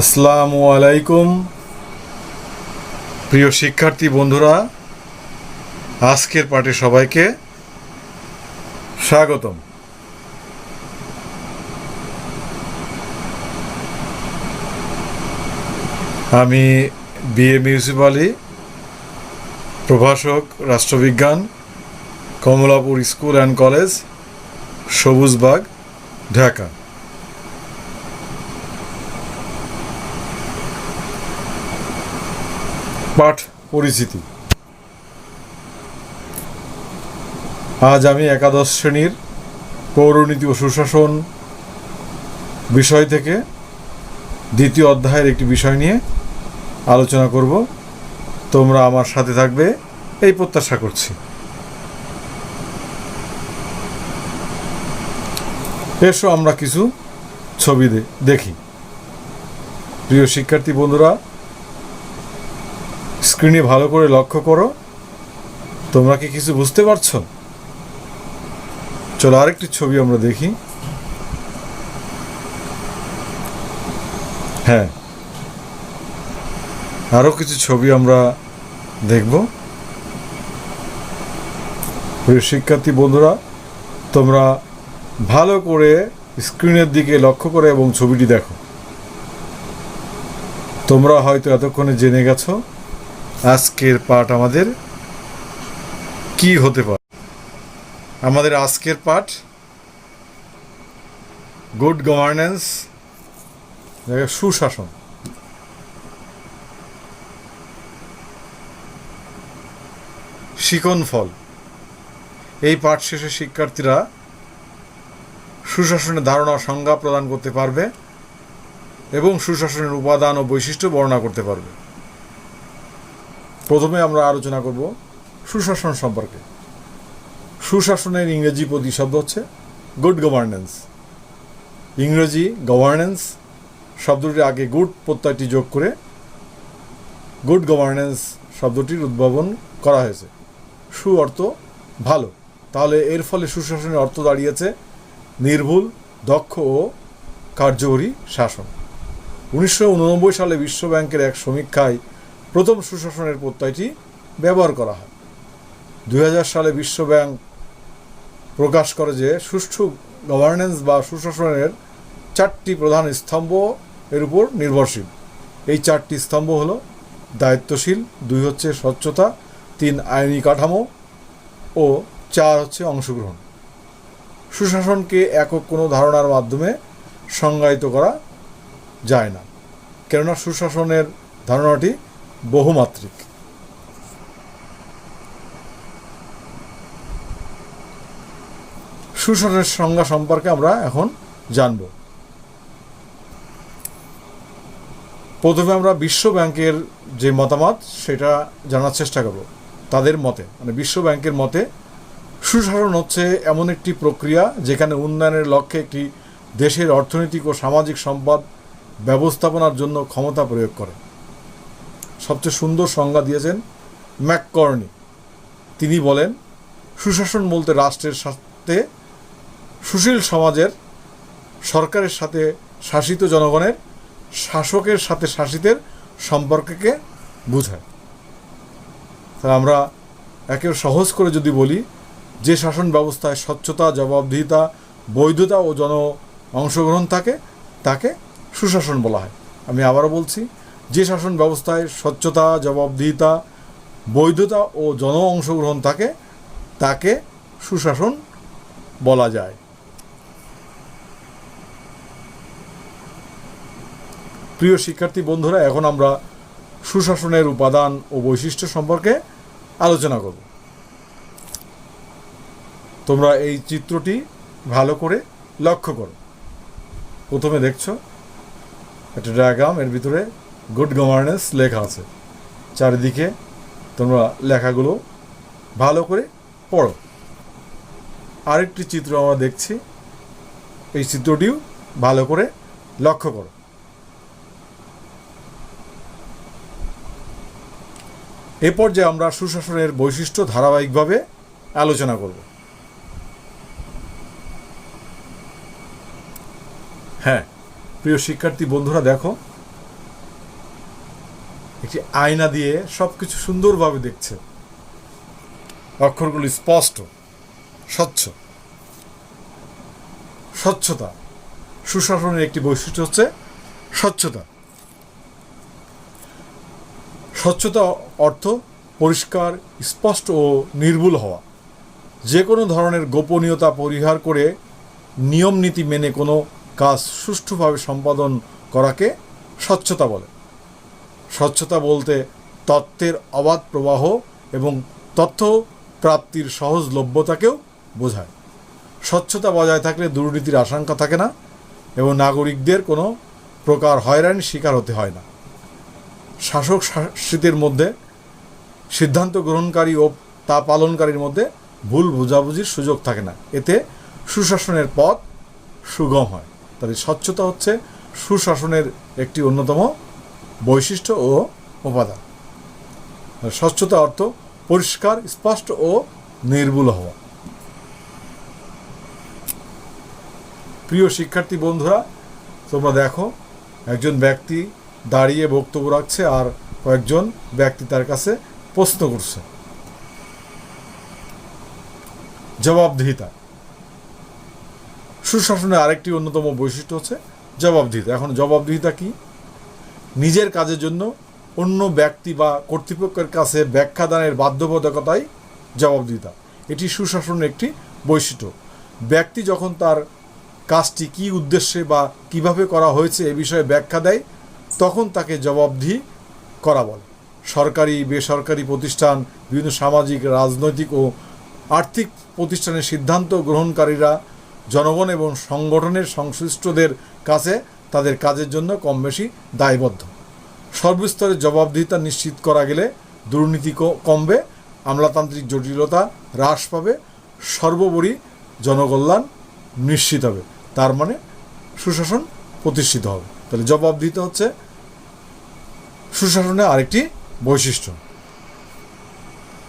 আসসালামু আলাইকুম প্রিয় শিক্ষার্থী বন্ধুরা, আজকের পাঠে সবাইকে স্বাগতম। আমি বিএম ইউসুফ আলী, প্রভাষক, রাষ্ট্রবিজ্ঞান, Kamalapur school and college, Sabujbagh, Dhaka. পাঠ পরিচিতি। আজ আমি একাদশ শ্রেণীর পৌরনীতি ও সুশাসন বিষয় থেকে দ্বিতীয় অধ্যায়ের একটি বিষয় নিয়ে আলোচনা করব। তোমরা আমার সাথে থাকবে এই প্রত্যাশা করছি। এসো আমরা কিছু ছবি দেখি। প্রিয় শিক্ষার্থী বন্ধুরা, স্ক্রিনে ভালো করে লক্ষ্য করো। তোমরা কি কিছু বুঝতে পারছো? চলো আরেকটি ছবি আমরা দেখি। হ্যাঁ, আরো কিছু ছবি আমরা দেখব। প্রিয় শিক্ষার্থী বন্ধুরা, তোমরা ভালো করে স্ক্রিনের দিকে লক্ষ্য করে এবং ছবিটি দেখো। তোমরা হয়তো এতক্ষণে জেনে গেছো আজকের পাঠ আমাদের কি হতে পারে। আমাদের আজকের পাঠ গুড গভর্নেন্স, সুশাসন। শিকনফল। এই পাঠ শেষে শিক্ষার্থীরা সুশাসনের ধারণা সংজ্ঞা প্রদান করতে পারবে এবং সুশাসনের উপাদান ও বৈশিষ্ট্য বর্ণনা করতে পারবে। প্রথমে আমরা আলোচনা করব সুশাসন সম্পর্কে। সুশাসনের ইংরেজি প্রতিশব্দ হচ্ছে গুড গভর্নেন্স। ইংরেজি গভর্নেন্স শব্দটির আগে গুড প্রত্যয়টি যোগ করে গুড গভর্নেন্স শব্দটির উদ্ভাবন করা হয়েছে। সু অর্থ ভালো, তাহলে এর ফলে সুশাসনের অর্থ দাঁড়িয়েছে নির্ভুল, দক্ষ ও কার্যকরী শাসন। 1989 সালে বিশ্বব্যাংকের এক সমীক্ষায় প্রথম সুশাসনের প্রত্যয়টি ব্যবহার করা হয়। 2000 সালে বিশ্বব্যাংক প্রকাশ করে যে সুষ্ঠু গভর্নেন্স বা সুশাসনের 4টি প্রধান স্তম্ভ এর উপর নির্ভরশীল। এই 4টি স্তম্ভ হলো দায়িত্বশীল, 2 হচ্ছে স্বচ্ছতা, 3 আইনি কাঠামো ও 4 হচ্ছে অংশগ্রহণ। সুশাসনকে একক কোনো ধারণার মাধ্যমে সংজ্ঞায়িত করা যায় না, কেননা সুশাসনের ধারণাটি বহুমাত্রিক। সুশাসনের সংজ্ঞা সম্পর্কে আমরা এখন জানব। প্রথমে আমরা বিশ্ব ব্যাংকের যে মতামত সেটা জানার চেষ্টা করব। তাদের মতে, মানে বিশ্ব ব্যাংকের মতে, সুশাসন হচ্ছে এমন একটি প্রক্রিয়া যেখানে উন্নয়নের লক্ষ্যে একটি দেশের অর্থনৈতিক ও সামাজিক সম্পদ ব্যবস্থাপনার জন্য ক্ষমতা প্রয়োগ করে। সবচেয়ে সুন্দর সংজ্ঞা দিয়েছেন ম্যাককর্নি। তিনি বলেন, সুশাসন বলতে রাষ্ট্রের সাথে সুশীল সমাজের, সরকারের সাথে শাসিত জনগণের, শাসকের সাথে শাসিতের সম্পর্ককে বোঝায়। তাহলে আমরা একেবারে সহজ করে যদি বলি, যে শাসন ব্যবস্থায় স্বচ্ছতা, জবাবদিহিতা, বৈধতা ও জন অংশগ্রহণ থাকে তাকে সুশাসন বলা হয়। আমি আবারও বলছি, যে শাসন ব্যবস্থায় স্বচ্ছতা, জবাবদিহিতা, বৈধতা ও জন অংশগ্রহণ থাকে তাকে সুশাসন বলা যায়। প্রিয় শিক্ষার্থী বন্ধুরা, এখন আমরা সুশাসনের উপাদান ও বৈশিষ্ট্য সম্পর্কে আলোচনা করব। তোমরা এই চিত্রটি ভালো করে লক্ষ্য করো। প্রথমে দেখছো একটা ডায়াগ্রাম, এর ভিতরে গুড গভর্নেন্স লেখা আছে। চারিদিকে তোমরা লেখাগুলো ভালো করে পড়ো। আরেকটি চিত্র আমরা দেখছি, এই চিত্রটিও ভালো করে লক্ষ্য করো। এ পর্যায়ে আমরা সুশাসনের বৈশিষ্ট্য ধারাবাহিকভাবে আলোচনা করব। হ্যাঁ, প্রিয় শিক্ষার্থী বন্ধুরা, দেখো একটি আয়না দিয়ে সব কিছু সুন্দরভাবে দেখছে, অক্ষরগুলি স্পষ্ট, স্বচ্ছ। স্বচ্ছতা, সুশাসনের একটি বৈশিষ্ট্য হচ্ছে স্বচ্ছতা। স্বচ্ছতা অর্থ পরিষ্কার, স্পষ্ট ও নির্ভুল হওয়া। যে কোনো ধরনের গোপনীয়তা পরিহার করে নিয়ম নীতি মেনে কোনো কাজ সুষ্ঠুভাবে সম্পাদন করাকে স্বচ্ছতা বলে। স্বচ্ছতা বলতে তথ্যের অবাধ প্রবাহ এবং তথ্য প্রাপ্তির সহজলভ্যতাকেও বোঝায়। স্বচ্ছতা বজায় থাকলে দুর্নীতির আশঙ্কা থাকে না এবং নাগরিকদের কোনো প্রকার হয়রানির শিকার হতে হয় না। শাসক শাসিতের মধ্যে, সিদ্ধান্ত গ্রহণকারী ও তা পালনকারীর মধ্যে ভুল বোঝাবুঝির সুযোগ থাকে না। এতে সুশাসনের পথ সুগম হয়। তাহলে স্বচ্ছতা হচ্ছে সুশাসনের একটি অন্যতম বৈশিষ্ট্য ও উপাদান। স্বচ্ছতা অর্থ পরিষ্কার, স্পষ্ট ও নির্ভুল হওয়া। প্রিয় শিক্ষার্থী বন্ধুরা, তোমরা দেখো একজন ব্যক্তি দাঁড়িয়ে বক্তব্য রাখছে আর কয়েকজন ব্যক্তি তার কাছে প্রশ্ন করছে। জবাবদিহিতা, সুশাসনের আরেকটি অন্যতম বৈশিষ্ট্য হচ্ছে জবাবদিহিতা। এখন জবাবদিহিতা কি? নিজের কাজের জন্য অন্য ব্যক্তি বা কর্তৃপক্ষের কাছে ব্যাখ্যা দানের বাধ্যবাধকতাই জবাবদিহিতা। এটি সুশাসনের একটি বৈশিষ্ট্য। ব্যক্তি যখন তার কাজটি কী উদ্দেশ্যে বা কিভাবে করা হয়েছে এ বিষয়ে ব্যাখ্যা দেয়, তখন তাকে জবাবদিহি করা বলে। সরকারি, বেসরকারি প্রতিষ্ঠান, বিভিন্ন সামাজিক, রাজনৈতিক ও আর্থিক প্রতিষ্ঠানের সিদ্ধান্ত গ্রহণকারীরা জনগণ এবং সংগঠনের সংশ্লিষ্টদের কাছে তাদের কাজের জন্য কম বেশি দায়বদ্ধ। সর্বস্তরে জবাবদিহিতা নিশ্চিত করা গেলে দুর্নীতি কমবে, আমলাতান্ত্রিক জটিলতা হ্রাস পাবে, সর্বোপরি জনকল্যাণ নিশ্চিত হবে। তার মানে সুশাসন প্রতিষ্ঠিত হবে। তাহলে জবাবদিহিতা হচ্ছে সুশাসনের আরেকটি বৈশিষ্ট্য।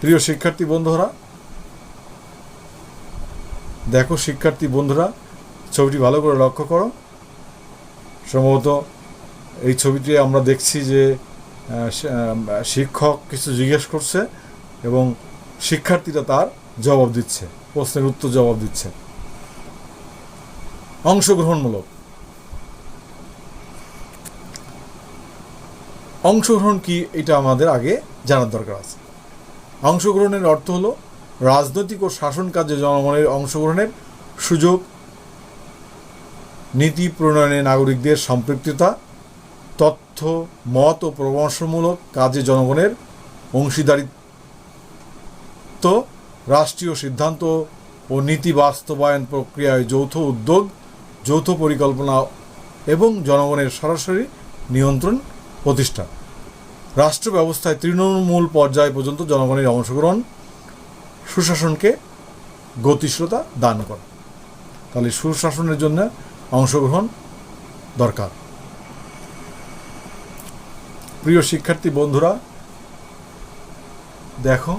প্রিয় শিক্ষার্থী বন্ধুরা, দেখো শিক্ষার্থী বন্ধুরা, ছবিটি ভালো করে লক্ষ্য করো। সম্ভবত এই ছবিটি আমরা দেখছি যে শিক্ষক কিছু জিজ্ঞেস করছে এবং শিক্ষার্থীরা তার জবাব দিচ্ছে, প্রশ্নের উত্তর জবাব দিচ্ছে। অংশগ্রহণমূলক। অংশগ্রহণ কি, এটা আমাদের আগে জানার দরকার আছে। অংশগ্রহণের অর্থ হলো রাজনৈতিক ও শাসন কাজে জনগণের অংশগ্রহণের সুযোগ, নীতি প্রণয়নে নাগরিকদের সম্পৃক্ততা, তথ্য, মত ও পরামর্শমূলক কাজে জনগণের অংশীদারিত্ব, রাষ্ট্রীয় সিদ্ধান্ত ও নীতি বাস্তবায়ন প্রক্রিয়ায় যৌথ উদ্যোগ, যৌথ পরিকল্পনা এবং জনগণের সরাসরি নিয়ন্ত্রণ প্রতিষ্ঠা। রাষ্ট্র ব্যবস্থায় তৃণমূল পর্যায় পর্যন্ত জনগণের অংশগ্রহণ সুশাসনকে গতিশীলতা দান করে। তাহলে সুশাসনের জন্য অংশগ্রহণ দরকার। প্রিয় শিক্ষার্থী বন্ধুরা, দেখো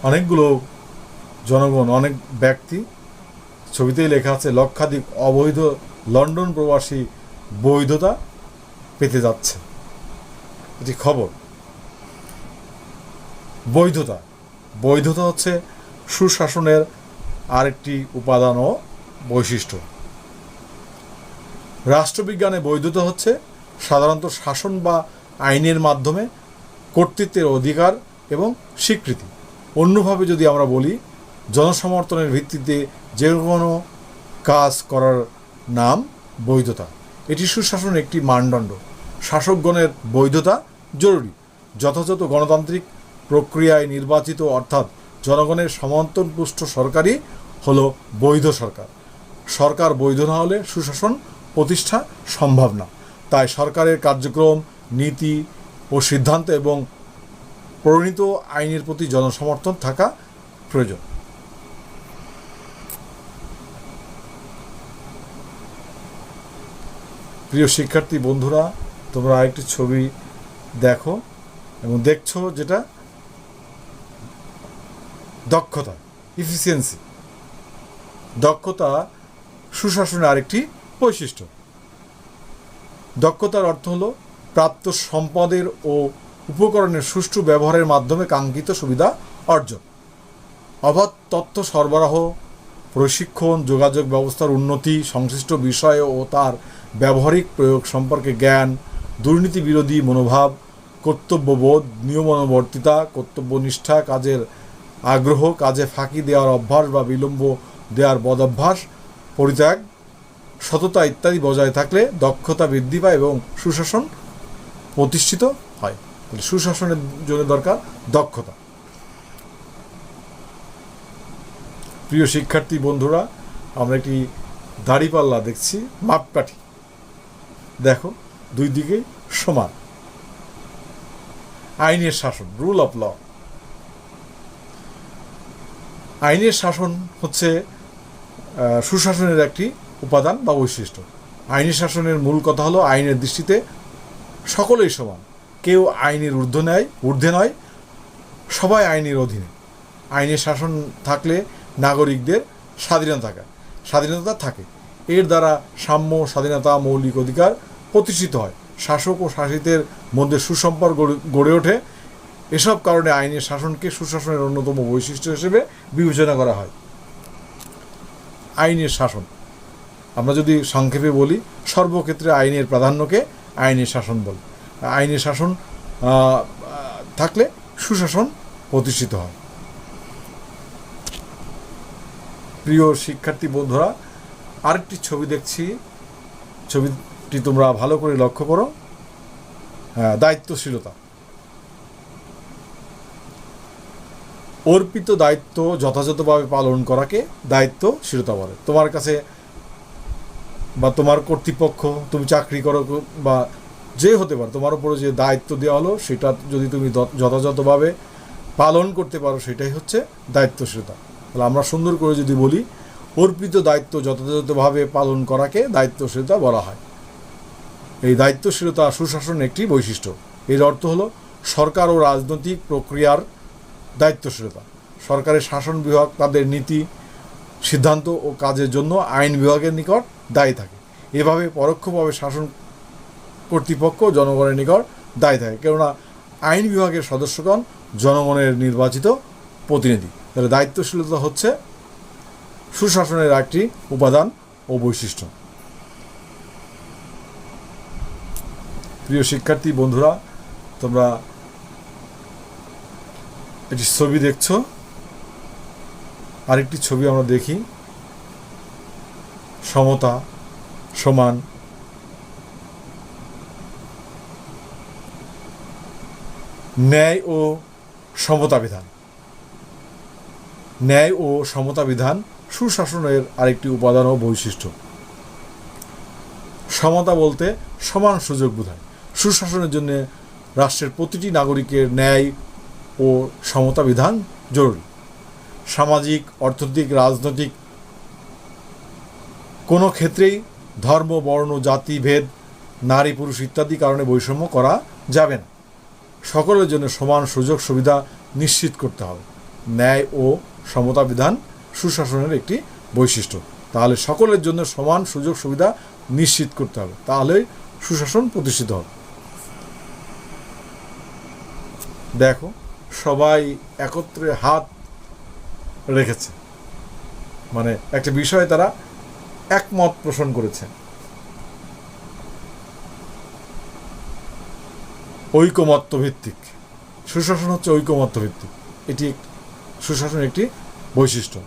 অনেকগুলো জনগণ, অনেক ব্যক্তি, ছবিতেই লেখা আছে লক্ষাধিক অবৈধ লন্ডন প্রবাসী বৈধতা পেতে যাচ্ছে। এটি খবর। বৈধতা, বৈধতা হচ্ছে সুশাসনের আরেকটি উপাদান ও বৈশিষ্ট্য। রাষ্ট্রবিজ্ঞানে বৈধতা হচ্ছে সাধারণত শাসন বা আইনের মাধ্যমে কর্তৃত্বের অধিকার এবং স্বীকৃতি। অন্যভাবে যদি আমরা বলি, জনসমর্থনের ভিত্তিতে যে কোনো কাজ করার নাম বৈধতা। এটি সুশাসনের একটি মানদণ্ড। শাসকগণের বৈধতা জরুরি। যথাযথ গণতান্ত্রিক প্রক্রিয়ায় নির্বাচিত অর্থাৎ জনগণের সমর্থনপুষ্ট সরকারই হলো বৈধ সরকার। সরকার বৈধ না হলে সুশাসন প্রতিষ্ঠা সম্ভব না। তাই সরকারের কার্যক্রম, নীতি ও সিদ্ধান্ত এবং প্রণীত আইনের প্রতি জনসমর্থন থাকা প্রয়োজন। প্রিয় শিক্ষার্থী বন্ধুরা, তোমরা আরেকটি ছবি দেখো এবং দেখছো যেটা দক্ষতা, ইফিসিয়েন্সি। দক্ষতা সুশাসনের আরেকটি বৈশিষ্ট্য। দক্ষতার অর্থ হলো প্রাপ্ত সম্পদের ও উপকরণের সুষ্ঠু ব্যবহারের মাধ্যমে কাঙ্ক্ষিত সুবিধা অর্জন। অবাধ তথ্য সরবরাহ, প্রশিক্ষণ, যোগাযোগ ব্যবস্থার উন্নতি, সংশ্লিষ্ট বিষয় ও তার ব্যবহারিক প্রয়োগ সম্পর্কে জ্ঞান, দুর্নীতি বিরোধী মনোভাব, কর্তব্যবোধ, নিয়মানুবর্তিতা, কর্তব্যনিষ্ঠা, কাজের আগ্রহ, কাজে ফাঁকি দেওয়ার অভ্যাস বা বিলম্ব দেওয়ার বদভ্যাস পরিত্যাগ, সততা ইত্যাদি বজায় থাকলে দক্ষতা বৃদ্ধি পায় এবং সুশাসন প্রতিষ্ঠিত হয়। তাহলে সুশাসনের জন্য দরকার দক্ষতা। প্রিয় শিক্ষার্থী বন্ধুরা, আমরা একটি দাড়িপাল্লা দেখছি, মাপকাঠি। দেখো, দুই দিকে সমান। আইনের শাসন, রুল অফ ল। আইনের শাসন হচ্ছে সুশাসনের একটি উপাদান বা বৈশিষ্ট্য। আইনের শাসনের মূল কথা হলো আইনের দৃষ্টিতে সকলেই সমান, কেউ আইনের ঊর্ধ্বে নয়, সবাই আইনের অধীনে। আইনের শাসন থাকলে নাগরিকদের স্বাধীনতা থাকে। এর দ্বারা সাম্য, স্বাধীনতা, মৌলিক অধিকার প্রতিষ্ঠিত হয়। শাসক ও শাসিতের মধ্যে সুসম্পর্ক গড়ে ওঠে। এসব কারণে আইনের শাসনকে সুশাসনের অন্যতম বৈশিষ্ট্য হিসেবে বিবেচনা করা হয়। আইনের শাসন আমরা যদি সংক্ষেপে বলি, সর্বক্ষেত্রে আইনের প্রাধান্যকে আইনের শাসন বলে। আইনের শাসন থাকলে সুশাসন প্রতিষ্ঠিত হয়। প্রিয় শিক্ষার্থী বন্ধুরা, আরেকটি ছবি দেখছি, ছবিটি তোমরা ভালো করে লক্ষ্য করো। দায়িত্বশীলতা। অর্পিত দায়িত্ব যথাযথভাবে পালন করাকে দায়িত্বশীলতা বলে। তোমার কাছে বা তোমার কর্তৃপক্ষ, তুমি চাকরি করো বা যে হতে পারে, তোমার উপরে যে দায়িত্ব দেওয়া হলো সেটা যদি তুমি যথাযথভাবে পালন করতে পারো, সেটাই হচ্ছে দায়িত্বশীলতা। তাহলে আমরা সুন্দর করে যদি বলি, অর্পিত দায়িত্ব যথাযথভাবে পালন করাকে দায়িত্বশীলতা বলা হয়। এই দায়িত্বশীলতা সুশাসনের একটি বৈশিষ্ট্য। এর অর্থ হলো সরকার ও রাজনৈতিক প্রক্রিয়ার দায়িত্বশীলতা। সরকারের শাসন বিভাগ তাদের নীতি, সিদ্ধান্ত ও কাজের জন্য আইন বিভাগের নিকট দায়ী থাকে। এভাবে পরোক্ষভাবে শাসন কর্তৃপক্ষ জনগণের নিকট দায়ী থাকে, কেননা আইন বিভাগের সদস্যগণ জনগণের নির্বাচিত প্রতিনিধি। তাহলে দায়িত্বশীলতা হচ্ছে সুশাসনের একটি উপাদান ও বৈশিষ্ট্য। প্রিয় শিক্ষার্থী বন্ধুরা, তোমরা একটি ছবি দেখছো, আরেকটি ছবি আমরা দেখি। সমতা, সমান। ন্যায় ও সমতা বিধান। ন্যায় ও সমতা বিধান সুশাসনের আরেকটি উপাদান ও বৈশিষ্ট্য। সমতা বলতে সমান সুযোগ বোঝায়। সুশাসনের জন্য রাষ্ট্রের প্রতিটি নাগরিকের ন্যায় ও সমতা বিধান জরুরি। সামাজিক, অর্থনৈতিক, রাজনৈতিক কোনো ক্ষেত্রেই ধর্ম, বর্ণ, জাতি, ভেদ, নারী পুরুষ ইত্যাদি কারণে বৈষম্য করা যাবে না। সকলের জন্য সমান সুযোগ সুবিধা নিশ্চিত করতে হবে। ন্যায় ও সমতা বিধান সুশাসনের একটি বৈশিষ্ট্য। তাহলে সকলের জন্য সমান সুযোগ সুবিধা নিশ্চিত করতে হবে, তাহলেই সুশাসন প্রতিষ্ঠিত হবে। দেখো, সবাই একত্রে হাত রেখেছে, মানে একটা বিষয়ে তারা একমত পোষণ করেছে। ঐকমত্য ভিত্তিক সুশাসন হচ্ছে ঐকমত্য ভিত্তিক। এটি সুশাসনের একটি বৈশিষ্ট্য।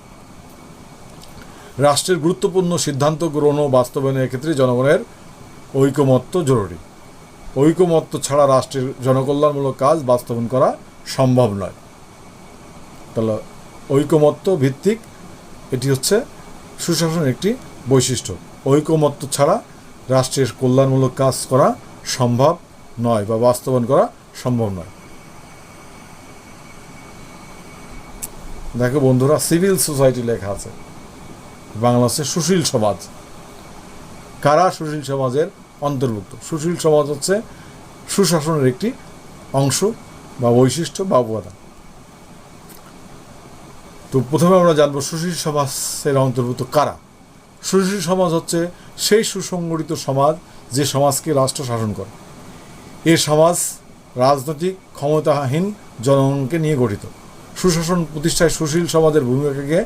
রাষ্ট্রের গুরুত্বপূর্ণ সিদ্ধান্ত গ্রহণ ও বাস্তবায়নের ক্ষেত্রে জনগণের ঐকমত্য জরুরি। ঐকমত্য ছাড়া রাষ্ট্রের জনকল্যাণমূলক কাজ বাস্তবায়ন করা সম্ভব নয়। তাহলে ঐকমত্য ভিত্তিক এটি হচ্ছে সুশাসনের একটি বৈশিষ্ট্য। ঐকমত্য ছাড়া রাষ্ট্রের কল্যাণমূলক কাজ করা সম্ভব নয় বা বাস্তবায়ন করা সম্ভব নয়। দেখো বন্ধুরা, সিভিল সোসাইটি লেখা আছে, বাংলা হচ্ছে সুশীল সমাজ। কারা সুশীল সমাজের অন্তর্ভুক্ত? সুশীল সমাজ হচ্ছে সুশাসনের একটি অংশ বা বৈশিষ্ট্য বা উপাদান। তো প্রথমে আমরা জানবো সুশীল সমাজের অন্তর্ভুক্ত কারা। সুশীল সমাজ হচ্ছে সেই সুসংগঠিত সমাজ যে সমাজকে রাষ্ট্র শাসন করে। এ সমাজ রাজনৈতিক ক্ষমতাহীন জনগণকে নিয়ে গঠিত। সুশাসন প্রতিষ্ঠায় সুশীল সমাজের ভূমিকাকে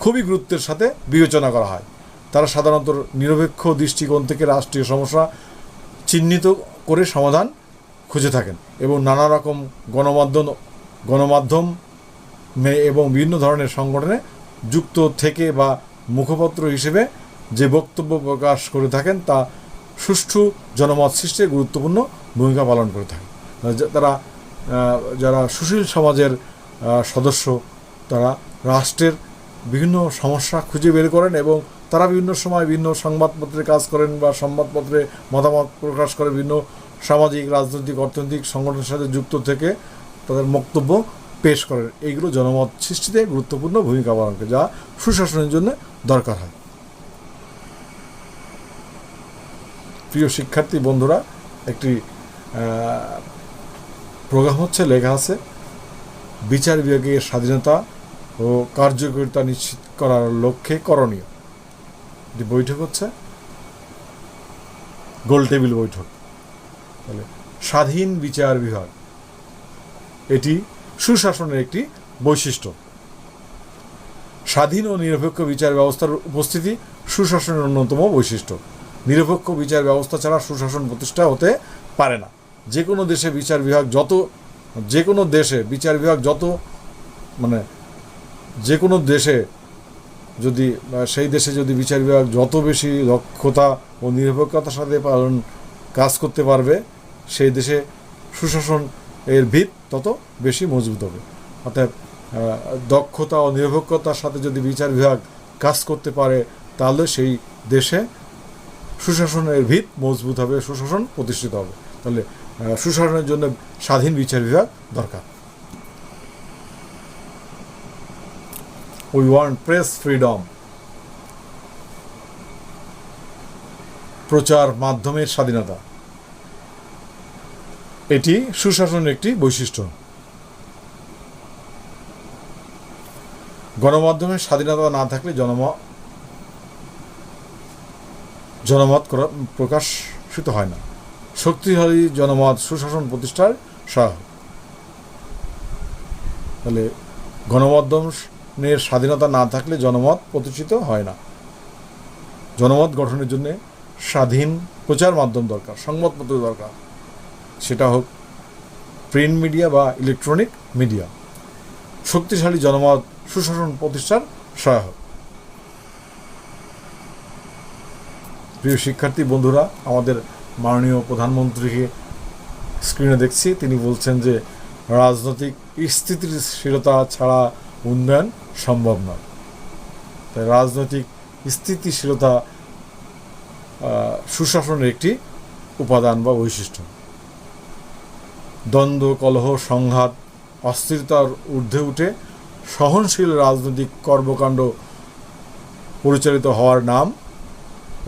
খুবই গুরুত্বের সাথে বিবেচনা করা হয়। তারা সাধারণত নিরপেক্ষ দৃষ্টিকোণ থেকে রাষ্ট্রীয় সমস্যা চিহ্নিত করে সমাধান খুঁজে থাকেন এবং নানা রকম গণমাধ্যম এবং বিভিন্ন ধরনের সংগঠনে যুক্ত থেকে বা মুখপত্র হিসেবে যে বক্তব্য প্রকাশ করে থাকেন তা সুষ্ঠু জনমত সৃষ্টিতে গুরুত্বপূর্ণ ভূমিকা পালন করে থাকে। তারা যারা সুশীল সমাজের সদস্য, তারা রাষ্ট্রের বিভিন্ন সমস্যা খুঁজে বের করেন এবং তারা বিভিন্ন সময় বিভিন্ন সংবাদপত্রে কাজ করেন বা সংবাদপত্রে মতামত প্রকাশ করে বিভিন্ন সামাজিক, রাজনৈতিক, অর্থনৈতিক সংগঠনের সাথে যুক্ত থেকে তাদের বক্তব্য পেশ করেন। এইগুলো জনমত সৃষ্টিতে গুরুত্বপূর্ণ ভূমিকা পালন করে, যা সুশাসনের জন্য দরকার হয়। প্রিয় শিক্ষার্থী বন্ধুরা, একটি প্রোগ্রাম হচ্ছে, লেখা আছে বিচার বিভাগের স্বাধীনতা ও কার্যকারিতা নিশ্চিত করার লক্ষ্যে করণীয়। এটি বৈঠক হচ্ছে গোল টেবিল বৈঠক। তাহলে স্বাধীন বিচার বিভাগ এটি সুশাসনের একটি বৈশিষ্ট্য। স্বাধীন ও নিরপেক্ষ বিচার ব্যবস্থার উপস্থিতি সুশাসনের অন্যতম বৈশিষ্ট্য। নিরপেক্ষ বিচার ব্যবস্থা ছাড়া সুশাসন প্রতিষ্ঠা হতে পারে না। যে কোনো দেশে বিচার বিভাগ যত যে কোনো দেশে যদি সেই দেশে যদি বিচার বিভাগ যত বেশি দক্ষতা ও নিরপেক্ষতার সাথে কাজ করতে পারবে, সেই দেশে সুশাসন এর ভিত তত বেশি মজবুত হবে। অর্থাৎ দক্ষতা ও নিরপেক্ষতার সাথে যদি বিচার বিভাগ কাজ করতে পারে, তাহলে সেই দেশে সুশাসনের ভিত মজবুত হবে, সুশাসন প্রতিষ্ঠিত হবে। তাহলে সুশাসনের জন্য স্বাধীন বিচার বিভাগ দরকার। We want press freedom. প্রচার মাধ্যমের স্বাধীনতা এটি সুশাসনের একটি বৈশিষ্ট্য। গণমাধ্যমের স্বাধীনতা না থাকলে জনমত প্রকাশিত হয় না। শক্তিশালী জনমত সুশাসন প্রতিষ্ঠার সহায়ক। তাহলে গণমাধ্যমের স্বাধীনতা না থাকলে জনমত প্রতিষ্ঠিত হয় না। জনমত গঠনের জন্য স্বাধীন প্রচার মাধ্যম দরকার, সংবাদপত্র দরকার, সেটা হোক প্রিন্ট মিডিয়া বা ইলেকট্রনিক মিডিয়া। শক্তিশালী জনমত সুশাসন প্রতিষ্ঠার সহায়ক। প্রিয় শিক্ষার্থী বন্ধুরা, আমাদের মাননীয় প্রধানমন্ত্রীকে স্ক্রিনে দেখছি, তিনি বলছেন যে রাজনৈতিক স্থিতিশীলতা ছাড়া উন্নয়ন সম্ভব নয়। তাই রাজনৈতিক স্থিতিশীলতা সুশাসনের একটি উপাদান বা বৈশিষ্ট্য। দ্বন্দ্ব, কলহ, সংঘাত, অস্থিরতার ঊর্ধ্বে উঠে সহনশীল রাজনৈতিক কর্মকাণ্ড পরিচালিত হওয়ার নাম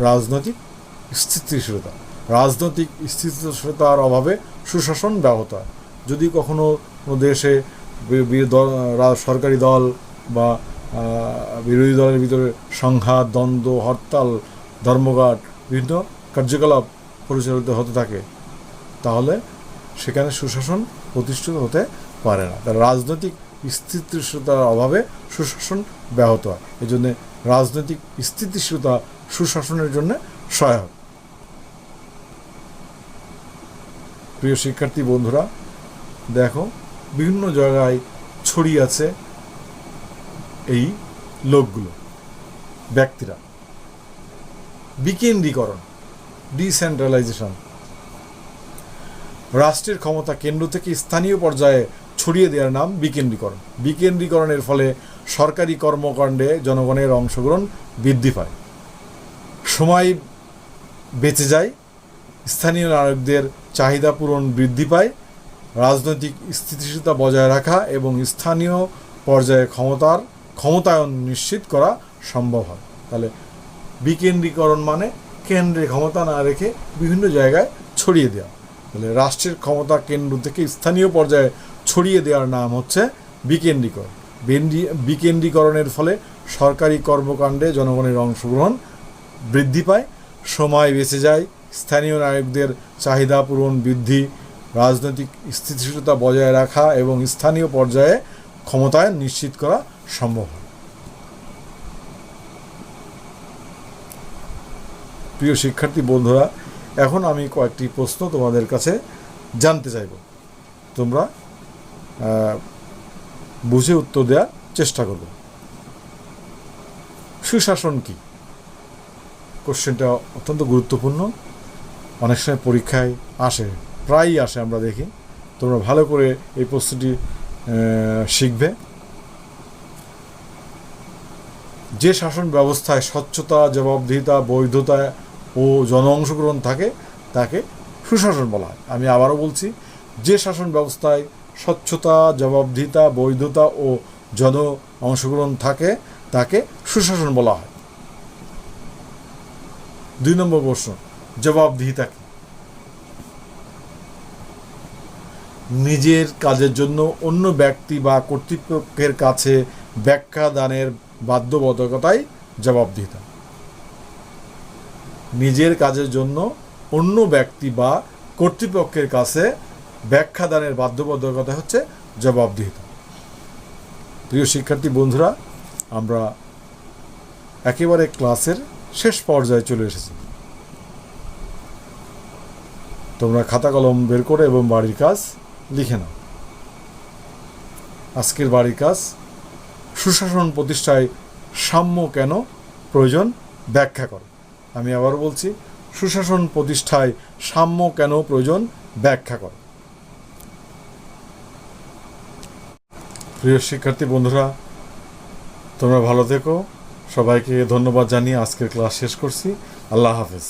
রাজনৈতিক স্থিতিশীলতা। রাজনৈতিক স্থিতিশীলতার অভাবে সুশাসন ব্যাহত হয়। যদি কখনো কোনো দেশে সরকারি দল বা বিরোধী দলের ভিতরে সংঘাত, দ্বন্দ্ব, হরতাল, ধর্মঘট, বিভিন্ন কার্যকলাপ পরিচালিত হতে থাকে, তাহলে সেখানে সুশাসন প্রতিষ্ঠিত হতে পারে না। তার রাজনৈতিক স্থিতিশীলতার অভাবে সুশাসন ব্যাহত হয়। এই জন্যে রাজনৈতিক স্থিতিশীলতা সুশাসনের জন্য সহায়ক। প্রিয় শিক্ষার্থী বন্ধুরা, দেখো বিভিন্ন জায়গায় ছড়িয়ে আছে এই লোকগুলো, ব্যক্তিরা। বিকেন্দ্রীকরণ, ডিসেন্ট্রালাইজেশন। রাষ্ট্রের ক্ষমতা কেন্দ্র থেকে স্থানীয় পর্যায়ে ছড়িয়ে দেওয়ার নাম বিকেন্দ্রীকরণ। বিকেন্দ্রীকরণের ফলে সরকারি কর্মকাণ্ডে জনগণের অংশগ্রহণ বৃদ্ধি পায়, সময় বেঁচে যায়, স্থানীয় নাগরিকদের চাহিদা পূরণ বৃদ্ধি পায়, রাজনৈতিক স্থিতিশীলতা বজায় রাখা এবং স্থানীয় পর্যায়ে ক্ষমতায়ন নিশ্চিত করা সম্ভব হয়। তাহলে বিকেন্দ্রীকরণ মানে কেন্দ্রে ক্ষমতা না রেখে বিভিন্ন জায়গায় ছড়িয়ে দেওয়া। তাহলে রাষ্ট্রের ক্ষমতা কেন্দ্র থেকে স্থানীয় পর্যায়ে ছড়িয়ে দেওয়ার নাম হচ্ছে বিকেন্দ্রীকরণ। বিকেন্দ্রীকরণের ফলে সরকারি কর্মকাণ্ডে জনগণের অংশগ্রহণ বৃদ্ধি পায়, সময় বেঁচে যায়, স্থানীয় নাগরিকদের চাহিদা পূরণ বৃদ্ধি, রাজনৈতিক স্থিতিশীলতা বজায় রাখা এবং স্থানীয় পর্যায়ে ক্ষমতায়ন নিশ্চিত করা সম্ভব হয়। প্রিয় শিক্ষার্থী বন্ধুরা, এখন আমি কয়েকটি প্রশ্ন তোমাদের কাছে জানতে চাইব, তোমরা বুঝে উত্তর দেওয়ার চেষ্টা করব। সুশাসন কি? কোশ্চেনটা অত্যন্ত গুরুত্বপূর্ণ, অনেক সময় পরীক্ষায় আসে, প্রায়ই আসে, আমরা দেখি। তোমরা ভালো করে এই প্রশ্নটি শিখবে। যে শাসন ব্যবস্থায় স্বচ্ছতা, জবাবদিহিতা, বৈধতা ও জন অংশগ্রহণ থাকে তাকে সুশাসন বলা হয়। আমি আবারও বলছি, যে শাসন ব্যবস্থায় স্বচ্ছতা, জবাবদিহিতা, বৈধতা ও জন অংশগ্রহণ থাকে তাকে সুশাসন বলা হয়। 2 নম্বর প্রশ্ন, জবাবদিহিতা কি? নিজের কাজের জন্য অন্য ব্যক্তি বা কর্তৃপক্ষের কাছে ব্যাখ্যা দানের বাধ্যবাধকতাই জবাবদিহিতা। নিজের কাজের জন্য অন্য ব্যক্তি বা কর্তৃপক্ষের কাছে ব্যাখ্যা দানের বাধ্যবাধকতা হচ্ছে জবাবদিহিতা। প্রিয় শিক্ষার্থী বন্ধুরা, আমরা একেবারে ক্লাসের শেষ পর্যায়ে চলে এসেছি। তোমরা খাতা কলম বের করে এবং বাড়ির কাজ লিখে নাও। আজকের বাড়ির কাজ, সুশাসন প্রতিষ্ঠায় সাম্য কেন প্রয়োজন ব্যাখ্যা করো। আমি আবার বলছি, সুশাসন প্রতিষ্ঠায় সাম্য কেন প্রয়োজন ব্যাখ্যা করো। প্রিয় শিক্ষার্থী বন্ধুরা, তোমরা ভালো থেকো। সবাইকে ধন্যবাদ জানিয়ে আজকের ক্লাস শেষ করছি। আল্লাহ হাফেজ।